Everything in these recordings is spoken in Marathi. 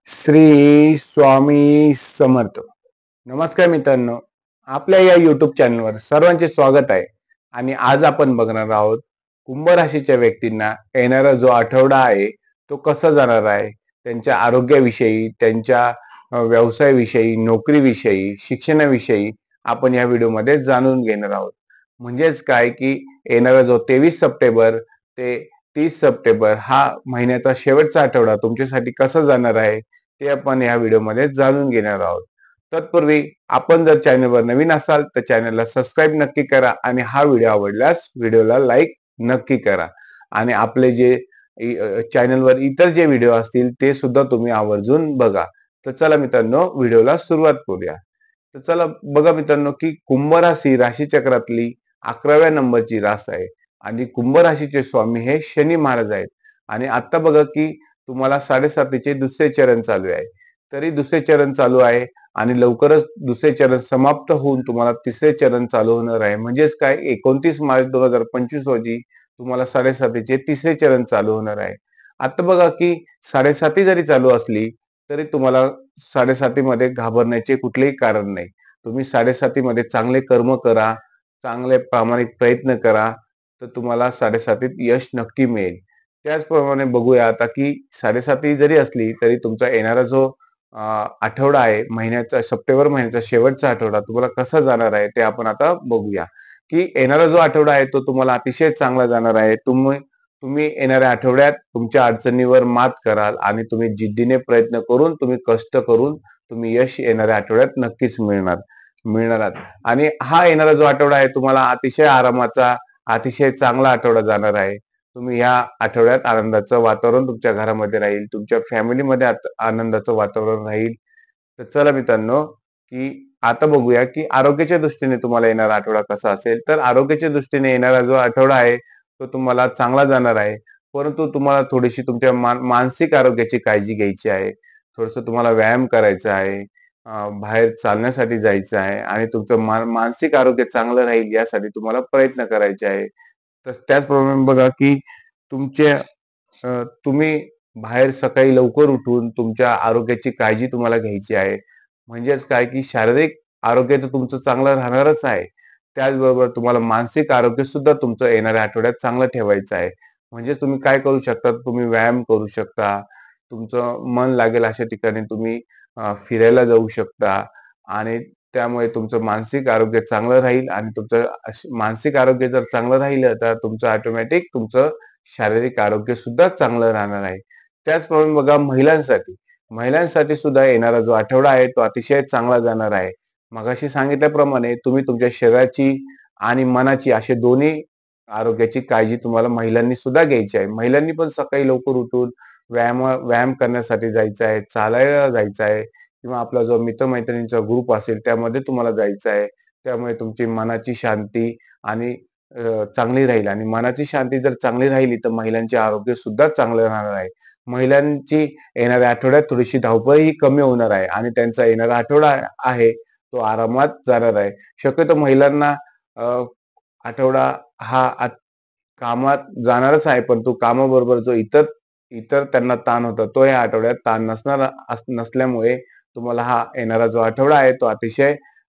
श्री स्वामी समर्थ. नमस्कार मित्रांनो, आपल्या या YouTube चॅनलवर सर्वांचे स्वागत आहे. आणि आज आपण बघणार आहोत कुंभ राशीच्या व्यक्तींना येणारा जो आठवडा आहे तो कसा जाणार आहे, त्यांच्या आरोग्याविषयी, त्यांच्या व्यवसायाविषयी, नोकरीविषयी, शिक्षणाविषयी आपण या व्हिडिओमध्ये जाणून घेणार आहोत. म्हणजेच काय की येणारा जो 23 सप्टेंबर ते 30 सप्टेंबर हा महिन्याचा शेवटचा आठवडा तुमच्यासाठी कसा जाणार आहे ते आपण या व्हिडिओमध्ये जाणून घेणार आहोत. तत्पूर्वी आपण जर चॅनलवर नवीन असाल तर चॅनलला सबस्क्राईब नक्की करा आणि हा व्हिडिओ आवडल्यास व्हिडिओला लाईक नक्की करा. आणि आपले जे चॅनलवर इतर जे व्हिडिओ असतील ते सुद्धा तुम्ही आवर्जून बघा. तर चला मित्रांनो, व्हिडिओला सुरुवात करूया. तर चला बघा मित्रांनो, की कुंभ राशी राशीचक्रातली 11व्या नंबरची रास आहे आणि कुंभ राशीचे स्वामी हे शनी महाराज आहेत. आणि आता बघा की तुम्हाला 7.5चे दुसरे चरण चालू आहे. तरी दुसरे चरण चालू आहे आणि लवकरच दुसरे चरण समाप्त होऊन तुम्हाला तिसरे चरण चालू होणार आहे. म्हणजेच काय, 29 मार्च 2025 रोजी तुम्हाला 7.5चे तिसरे चरण चालू होणार आहे. आता बघा की 7.5 जरी चालू असली तरी तुम्हाला 7.5 मध्ये घाबरण्याचे कुठलेही कारण नाही. तुम्ही 7.5 मध्ये चांगले कर्म करा, चांगले प्रामाणिक प्रयत्न करा, तर तुम्हाला 7.5 यश नक्की मिळेल. त्याचप्रमाणे बघूया आता की 7.5 जरी असली तरी तुमचा येणारा जो आठवडा आहे, महिन्याचा सप्टेंबर महिन्याचा शेवटचा आठवडा तुम्हाला कसा जाणार आहे ते आपण आता बघूया. की येणारा जो आठवडा आहे तो तुम्हाला अतिशय चांगला जाणार आहे. तुम्ही तुम्ही येणाऱ्या आठवड्यात तुमच्या अडचणीवर मात कराल आणि तुम्ही जिद्दीने प्रयत्न करून, तुम्ही कष्ट करून तुम्ही यश येणाऱ्या आठवड्यात नक्कीच मिळणार. आणि हा येणारा जो आठवडा आहे तुम्हाला अतिशय आरामाचा, अतिशय चांगला आठवडा जाणार आहे. तुम्ही या आठवड्यात आनंदाचं वातावरण तुमच्या घरामध्ये राहील, तुमच्या फॅमिलीमध्ये आनंदाचं वातावरण राहील. तर चला मित्रांनो, की आता बघूया की आरोग्याच्या दृष्टीने तुम्हाला येणारा आठवडा कसा असेल. तर आरोग्याच्या दृष्टीने येणारा जो आठवडा आहे तो तुम्हाला चांगला जाणार आहे. परंतु तुम्हाला थोडीशी तुमच्या मानसिक आरोग्याची काळजी घ्यायची आहे. थोडंसं तुम्हाला व्यायाम करायचा आहे, बाहेर चालण्यासाठी जायचं आहे आणि तुमचं मानसिक आरोग्य चांगलं राहील यासाठी तुम्हाला प्रयत्न करायचे आहे. तर त्याचप्रमाणे बघा की तुमचे तुम्ही बाहेर सकाळी लवकर उठून तुमच्या आरोग्याची काळजी तुम्हाला घ्यायची आहे. म्हणजेच काय की शारीरिक आरोग्य तर तुमचं चांगलं राहणारच आहे. त्याचबरोबर तुम्हाला मानसिक आरोग्य सुद्धा तुमचं येणाऱ्या आठवड्यात चांगलं ठेवायचं आहे. म्हणजे तुम्ही काय करू शकता, तुम्ही व्यायाम करू शकता. तुमचं मन लागेल अशा ठिकाणी तुम्ही फिरायला जाऊ शकता आणि त्यामुळे तुमचं मानसिक आरोग्य चांगलं राहील आणि तुमचं मानसिक आरोग्य जर चांगलं राहिलं तर तुमचं ऑटोमॅटिक तुमचं शारीरिक आरोग्य सुद्धा चांगलं राहणार आहे. त्याचप्रमाणे बघा महिलांसाठी सुद्धा येणारा जो आठवडा आहे तो अतिशय चांगला जाणार आहे. मगाशी सांगितल्याप्रमाणे तुम्ही तुमच्या शरीराची आणि मनाची असे दोन्ही आरोग्याची काळजी तुम्हाला महिलांनी सुद्धा घ्यायची आहे. महिलांनी पण सकाळी लवकर उठून व्यायाम करण्यासाठी जायचं आहे, चालायला जायचं आहे किंवा आपला जो मित्र-मैत्रिणींचा ग्रुप असेल त्यामध्ये तुम्हाला जायचं आहे. त्यामुळे तुमची मनाची शांती आणि चांगली राहील आणि मनाची शांती जर चांगली राहिली तर महिलांचे आरोग्य सुद्धा चांगलं राहणार आहे. महिलांची येणाऱ्या आठवड्यात थोडीशी धावपळही कमी होणार आहे आणि त्यांचा येणारा आठवडा आहे तो आरामात जाणार आहे. शक्यतो महिलांना आठवडा हा कामात जाणारच आहे, पण तो कामाबरोबर जो इतर इतर त्यांना ताण होता तो या आठवड्यात ताण नसल्यामुळे तुम्हाला हा येणारा जो आठवडा आहे तो अतिशय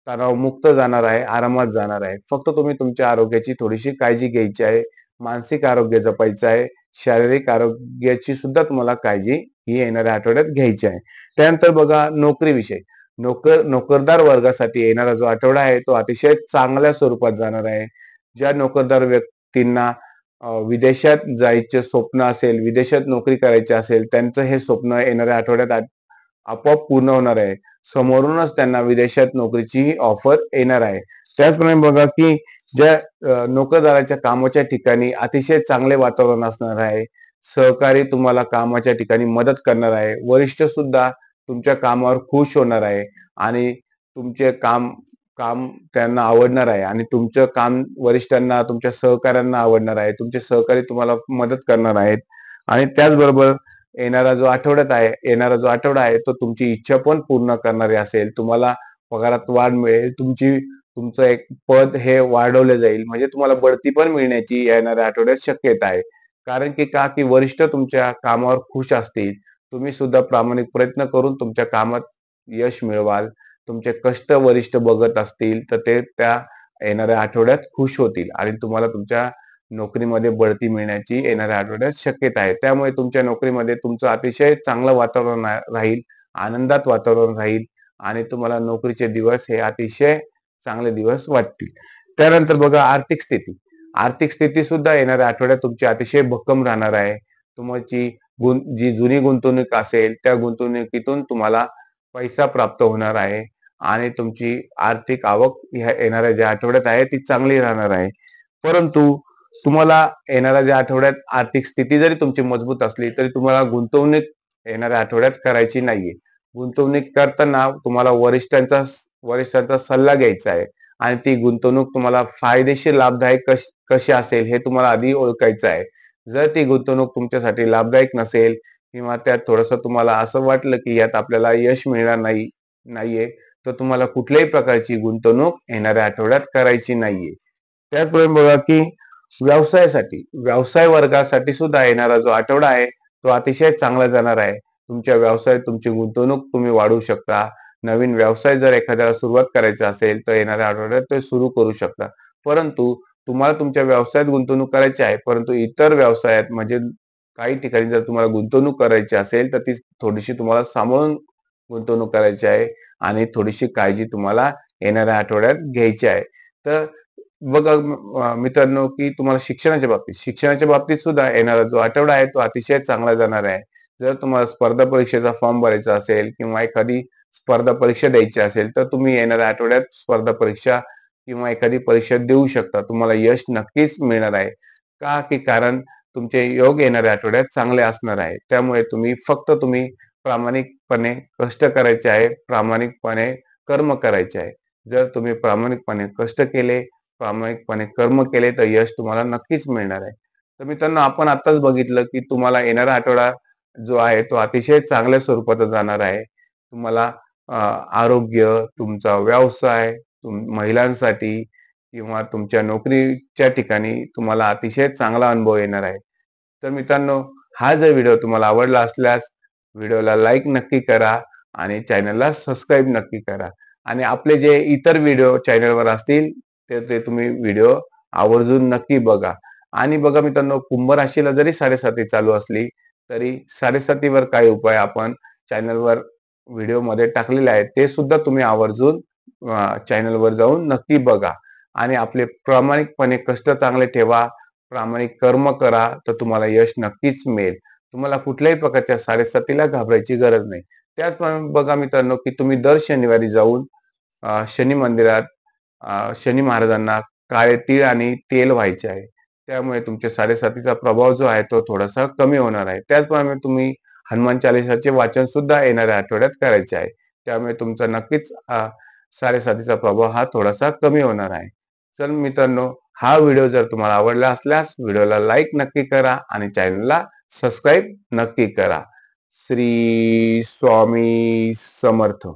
तणावमुक्त जाणार आहे, आरामात जाणार आहे. फक्त तुम्ही तुमच्या आरोग्याची थोडीशी काळजी घ्यायची आहे. मानसिक आरोग्य जपायचं आहे. शारीरिक आरोग्याची सुद्धा तुम्हाला काळजी ही येणाऱ्या आठवड्यात घ्यायची आहे. त्यानंतर बघा नोकरीविषयी. नोकरदार वर्गासाठी येणारा जो आठवडा आहे तो अतिशय चांगल्या स्वरूपात जाणार आहे. ज्या नोकरदार व्यक्तींना विदेशात जायचे स्वप्न असेल, विदेशात नोकरी करायची असेल, त्यांचं हे स्वप्न येणाऱ्या आठवड्यात आपोआप पूर्ण होणार आहे. समोरूनच त्यांना विदेशात नोकरीची ऑफर येणार आहे. त्याचप्रमाणे बघा की ज्या नोकरदाराच्या कामाच्या ठिकाणी अतिशय चांगले वातावरण असणार आहे. सहकारी तुम्हाला कामाच्या ठिकाणी मदत करणार आहे. वरिष्ठ सुद्धा तुमच्या कामावर खुश होणार आहे आणि तुमचे काम काम त्यांना आवडणार आहे आणि तुमचं काम वरिष्ठांना, तुमच्या सहकाऱ्यांना आवडणार आहे. तुमचे सहकारी तुम्हाला मदत करणार आहेत आणि त्याचबरोबर येणारा जो आठवडा आहे तो तुमची इच्छा पण पूर्ण करणारे असेल. तुम्हाला पगारात वाढ मिळेल. तुमचं एक पद हे वाढवलं जाईल. म्हणजे तुम्हाला बढती पण मिळण्याची येणाऱ्या आठवड्यात शक्यता आहे. कारण की का की वरिष्ठ तुमच्या कामावर खुश असतील. तुम्ही सुद्धा प्रामाणिक प्रयत्न करून तुमच्या कामात यश मिळवाल. तुमचे कष्ट वरिष्ठ बघत असतील तर ते त्या येणाऱ्या आठवड्यात खुश होतील आणि तुम्हाला तुमच्या नोकरीमध्ये बढती मिळण्याची येणाऱ्या आठवड्यात शक्यता आहे. त्यामुळे तुमच्या नोकरीमध्ये तुमचं अतिशय चांगलं वातावरण राहील, आनंदात वातावरण राहील आणि तुम्हाला नोकरीचे दिवस हे अतिशय चांगले दिवस वाटतील. त्यानंतर बघा आर्थिक स्थिती. आर्थिक स्थिती सुद्धा येणाऱ्या आठवड्यात तुमची अतिशय भक्कम राहणार आहे. तुमची जी जुनी गुंतवणूक असेल त्या गुंतवणुकीतून तुम्हाला पैसा प्राप्त होणार आहे आणि तुमची आर्थिक आवक ह्या येणाऱ्या ज्या आठवड्यात आहे ती चांगली राहणार आहे. परंतु तुम्हाला येणाऱ्या ज्या आठवड्यात आर्थिक स्थिती जरी तुमची मजबूत असली तरी तुम्हाला गुंतवणूक येणाऱ्या आठवड्यात करायची नाहीये. गुंतवणूक करताना तुम्हाला वरिष्ठांचा सल्ला घ्यायचा आहे आणि ती गुंतवणूक तुम्हाला फायदेशीर लाभदायक कशी असेल हे तुम्हाला आधी ओळखायचं आहे. जर ती गुंतवणूक तुमच्यासाठी लाभदायक नसेल किंवा त्यात थोडंसं तुम्हाला असं वाटलं की यात आपल्याला यश मिळणार नाहीये, तर तुम्हाला कुठल्याही प्रकारची गुंतवणूक येणाऱ्या आठवड्यात करायची नाहीये. त्याचप्रमाणे बघा की व्यवसाय वर्गासाठी सुद्धा येणारा जो आठवडा आहे तो अतिशय चांगला जाणार आहे. तुमच्या व्यवसायात तुमची गुंतवणूक तुम्ही वाढवू शकता. नवीन व्यवसाय जर एखाद्याला सुरुवात करायचा असेल तर येणाऱ्या आठवड्यात ते सुरू करू शकता. परंतु तुम्हाला तुमच्या व्यवसायात गुंतवणूक करायची आहे, परंतु इतर व्यवसायात म्हणजे काही ठिकाणी जर तुम्हाला गुंतवणूक करायची असेल तर ती थोडीशी तुम्हाला सांभाळून गुंतवणूक करायची आहे आणि थोडीशी काळजी तुम्हाला येणाऱ्या आठवड्यात घ्यायची आहे. तर बघा मित्रांनो की तुम्हाला शिक्षणाच्या बाबतीत सुद्धा येणारा जो आठवडा आहे तो अतिशय चांगला जाणार आहे. जर तुम्हाला स्पर्धा परीक्षेचा फॉर्म भरायचा असेल किंवा एखादी स्पर्धा परीक्षा द्यायची असेल तर तुम्ही येणाऱ्या आठवड्यात स्पर्धा परीक्षा किंवा एखादी परीक्षा देऊ शकता. तुम्हाला यश नक्कीच मिळणार आहे. का की कारण तुमचे योग येणाऱ्या आठवड्यात चांगले असणार आहे. त्यामुळे तुम्ही प्रामाणिकपणे कष्ट करायचे आहे, प्रामाणिकपणे कर्म करायचे आहे. जर तुम्ही प्रामाणिकपणे कष्ट केले, प्रामाणिकपणे कर्म केले तर यश तुम्हाला नक्कीच मिळणार आहे. तर मित्रांनो आपण आताच बघितलं की तुम्हाला येणारा आठवडा जो आहे तो अतिशय चांगल्या स्वरूपाचा जाणार आहे. तुम्हाला आरोग्य, तुमचा व्यवसाय, महिलांसाठी किंवा तुमच्या नोकरीच्या ठिकाणी तुम्हाला अतिशय चांगला अनुभव येणार आहे. तर मित्रांनो हा जर व्हिडिओ तुम्हाला आवडला असल्यास व्हिडिओला लाईक नक्की करा आणि चॅनलला सबस्क्राईब नक्की करा आणि आपले जे इतर व्हिडिओ चॅनलवर असतील ते तुम्ही व्हिडिओ आवर्जून नक्की बघा. आणि बघा मित्रांनो कुंभ राशीला जरी 7.5 चालू असली तरी 7.5 वर काय उपाय आपण चॅनलवर व्हिडिओमध्ये टाकलेले आहेत ते सुद्धा तुम्ही आवर्जून चॅनलवर जाऊन नक्की बघा आणि आपले प्रामाणिकपणे कष्ट चांगले ठेवा, प्रामाणिक कर्म करा तर तुम्हाला यश नक्कीच मिळेल. तुम्हाला कुठल्याही प्रकारच्या 7.5ला घाबरायची गरज नाही. त्याचप्रमाणे बघा मित्रांनो की तुम्ही दर शनिवारी जाऊन शनी मंदिरात शनी महाराजांना काळे तीळ आणि तेल व्हायचे आहे. त्यामुळे तुमच्या 7.5चा प्रभाव जो आहे तो थोडासा कमी होणार आहे. त्याचप्रमाणे तुम्ही हनुमान चालीसाचे वाचन सुद्धा येणाऱ्या आठवड्यात करायचे आहे. त्यामुळे तुमचा नक्कीच 7.5चा प्रभाव हा थोडासा कमी होणार आहे. चल मित्रांनो हा व्हिडिओ जर तुम्हाला आवडला असल्यास व्हिडिओला लाईक नक्की करा आणि चॅनलला सबस्क्राईब नक्की करा. श्री स्वामी समर्थ.